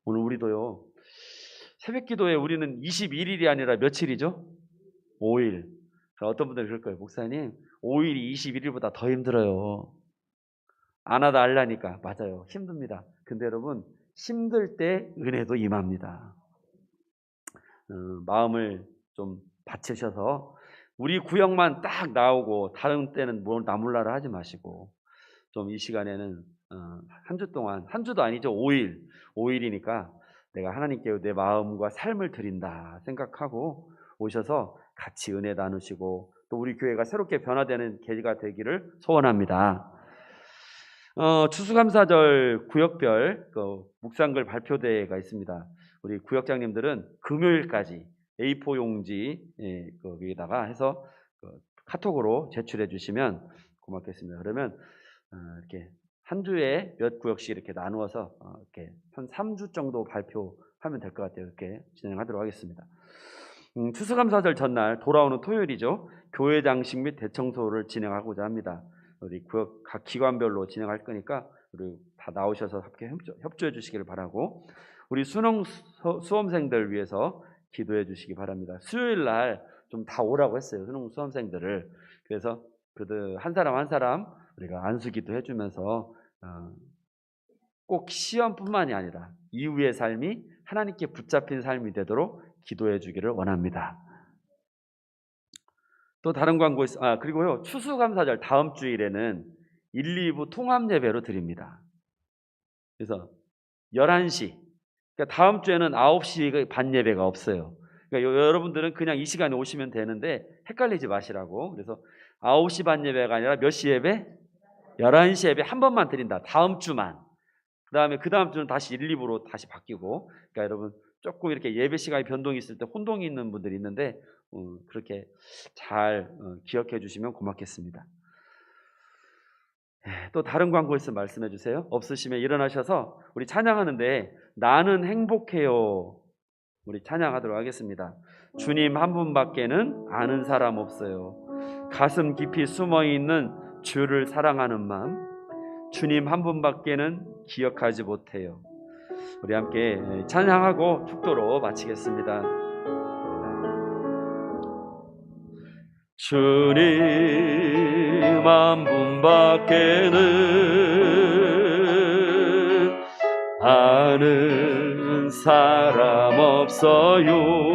오늘 우리도요. 새벽기도에 우리는 21일이 아니라 며칠이죠? 5일. 어떤 분들이 그럴 거예요. 목사님 5일이 21일보다 더 힘들어요. 안 하다 알라니까. 맞아요. 힘듭니다. 근데 여러분 힘들 때 은혜도 임합니다. 마음을 좀 받치셔서 우리 구역만 딱 나오고 다른 때는 뭐 나몰라라 하지 마시고 좀 이 시간에는 한 주 동안, 한 주도 아니죠. 5일이니까 내가 하나님께 내 마음과 삶을 드린다 생각하고 오셔서 같이 은혜 나누시고 또 우리 교회가 새롭게 변화되는 계기가 되기를 소원합니다. 추수감사절 구역별 묵상글 발표대회가 있습니다. 우리 구역장님들은 금요일까지 A4 용지 거기에다가 해서 카톡으로 제출해 주시면 고맙겠습니다. 그러면 이렇게 한 주에 몇 구역씩 이렇게 나누어서 이렇게 한 3주 정도 발표하면 될 것 같아요. 이렇게 진행하도록 하겠습니다. 추수감사절 전날 돌아오는 토요일이죠. 교회 장식 및 대청소를 진행하고자 합니다. 우리 구역 각 기관별로 진행할 거니까 우리 다 나오셔서 함께 협조해 주시기를 바라고 우리 수능 수험생들 위해서 기도해 주시기 바랍니다. 수요일 날 좀 다 오라고 했어요. 수능 수험생들을. 그래서 그들 한 사람 한 사람 우리가 안수기도 해주면서 꼭 시험뿐만이 아니라 이후의 삶이 하나님께 붙잡힌 삶이 되도록 기도해 주기를 원합니다. 또 다른 광고 그리고요 추수감사절 다음 주일에는 1, 2부 통합 예배로 드립니다. 그래서 11시 그러니까 다음 주에는 9시 반 예배가 없어요. 그러니까 여러분들은 그냥 이 시간에 오시면 되는데 헷갈리지 마시라고. 그래서 9시 반 예배가 아니라 몇 시 예배? 11시 예배 한 번만 드린다. 다음 주만. 그 다음 주는 다시 1, 2부로 다시 바뀌고. 그러니까 여러분 조금 이렇게 예배 시간이 변동이 있을 때 혼동이 있는 분들이 있는데 그렇게 잘 기억해 주시면 고맙겠습니다. 또 다른 광고 있으면 말씀해 주세요. 없으시면 일어나셔서 우리 찬양하는데 나는 행복해요. 우리 찬양하도록 하겠습니다. 주님 한 분밖에는 아는 사람 없어요. 가슴 깊이 숨어있는 주를 사랑하는 마음, 주님 한 분밖에는 기억하지 못해요. 우리 함께 찬양하고 축도로 마치겠습니다. 주님 한 분밖에는 아는 사람 없어요.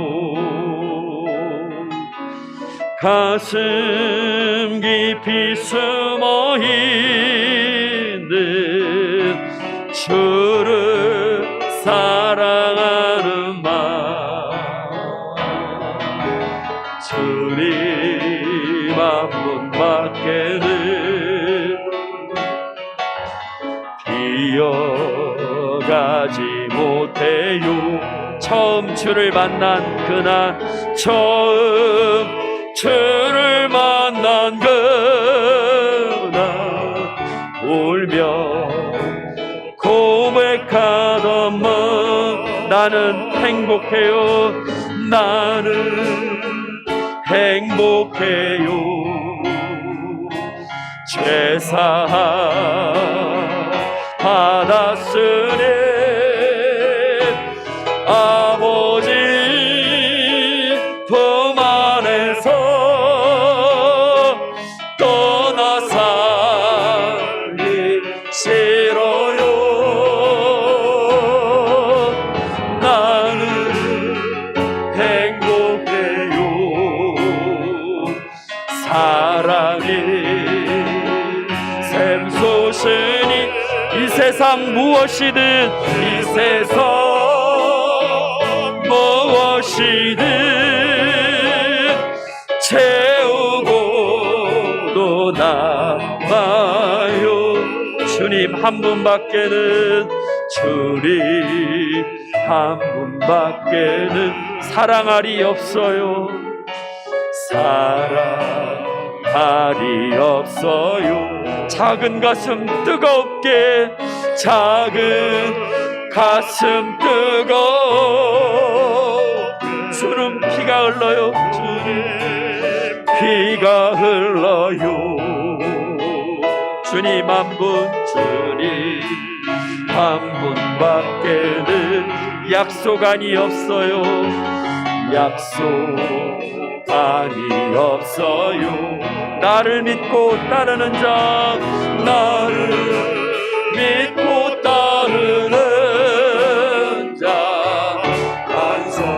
가슴 깊이 숨어 있는 주를 사랑하는 마음, 주님 한 분밖에는 기억하지 못해요. 처음 주를 만난 그날, 처음 주를 만난 그날, 울며 고백하던 마음, 나는 행복해요. 나는 행복해요. 죄사함 받았으니 아버지 품 안에서 떠나 살기 싫어요. 나는 행복해요. 사랑이 샘솟으니 이 세상 무엇이든, 이 세상 무엇이든 채우고도 남아요. 주님 한 분밖에는, 주님 한 분밖에는 사랑할이 없어요. 사랑할이 없어요. 작은 가슴 뜨겁게, 작은 가슴 뜨거워. 주는 피가 흘러요. 주님 피가 흘러요. 주님 한 분, 주님 한 분밖에는 약속안이 없어요. 약속안이 없어요. 나를 믿고 따르는 자, 나를 믿고 따르는 자, 반석의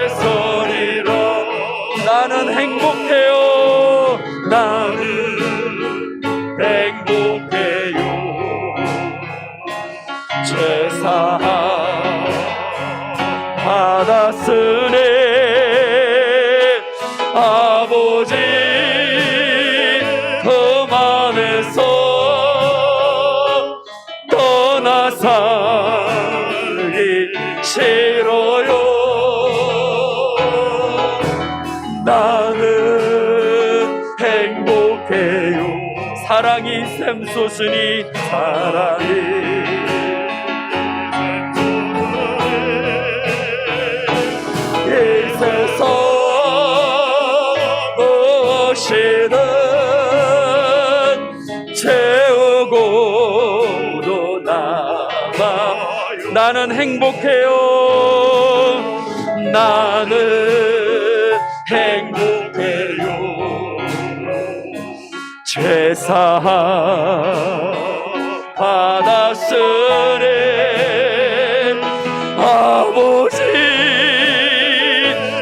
소리로 나는 행복해요. 나는 행복해요. 죄사함 받았으니 아버지 품 안에서 떠나 살기 싫어요. 나는 행복해요. 사랑이 샘솟으니, 사랑이 이 세상 무엇이든 채우고도 남아. 나는 행복해요. 나는 행복해요. 죄사함 받았으니 아버지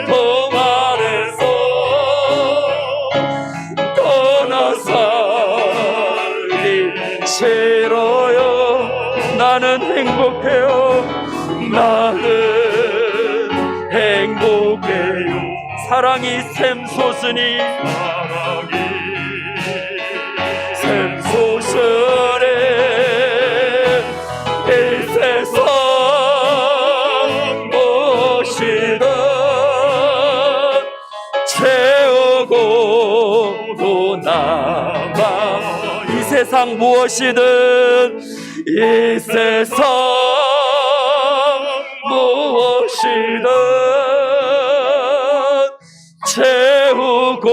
품 안에서 떠나 살기 싫어요. 나는 행복해요. 나는 행복해요. 사랑이 샘솟으니, 샘솟으니 이 세상 무엇이든 세상 무엇이든 이 세상 무엇이든 채우고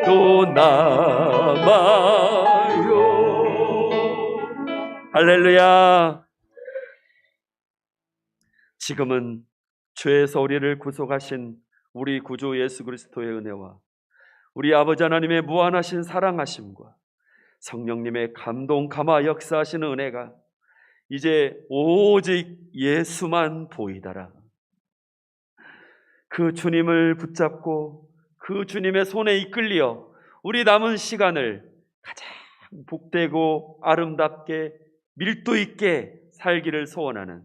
또 남아요. 할렐루야. 지금은 죄에서 우리를 구속하신 우리 구주 예수 그리스도의 은혜와 우리 아버지 하나님의 무한하신 사랑하심과 성령님의 감동 감화 역사하시는 은혜가 이제 오직 예수만 보이더라. 그 주님을 붙잡고 그 주님의 손에 이끌려 우리 남은 시간을 가장 복되고 아름답게 밀도 있게 살기를 소원하는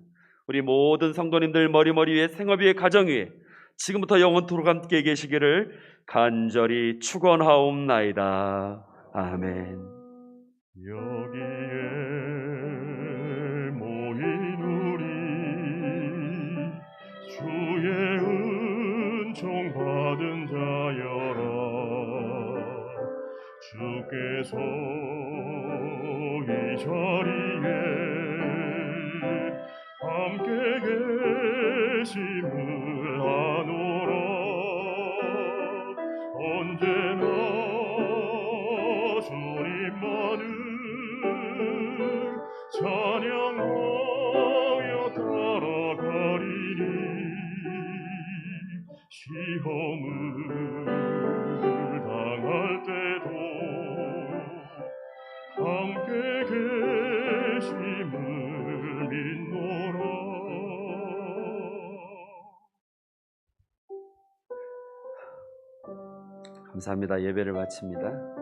우리 모든 성도님들 머리 위에 생업 위에 가정 위에 지금부터 영원토록 함께 계시기를 간절히 축원하옵나이다. 아멘. 여기에 모인 우리 주의 은총 받은 자여라. 주께서 이 자리에 함께 계심을 아노라. 언제나 주님만을 찬양하여 따라가리니 시험을 당할 때도 함께 계심을 믿노라. 감사합니다. 예배를 마칩니다.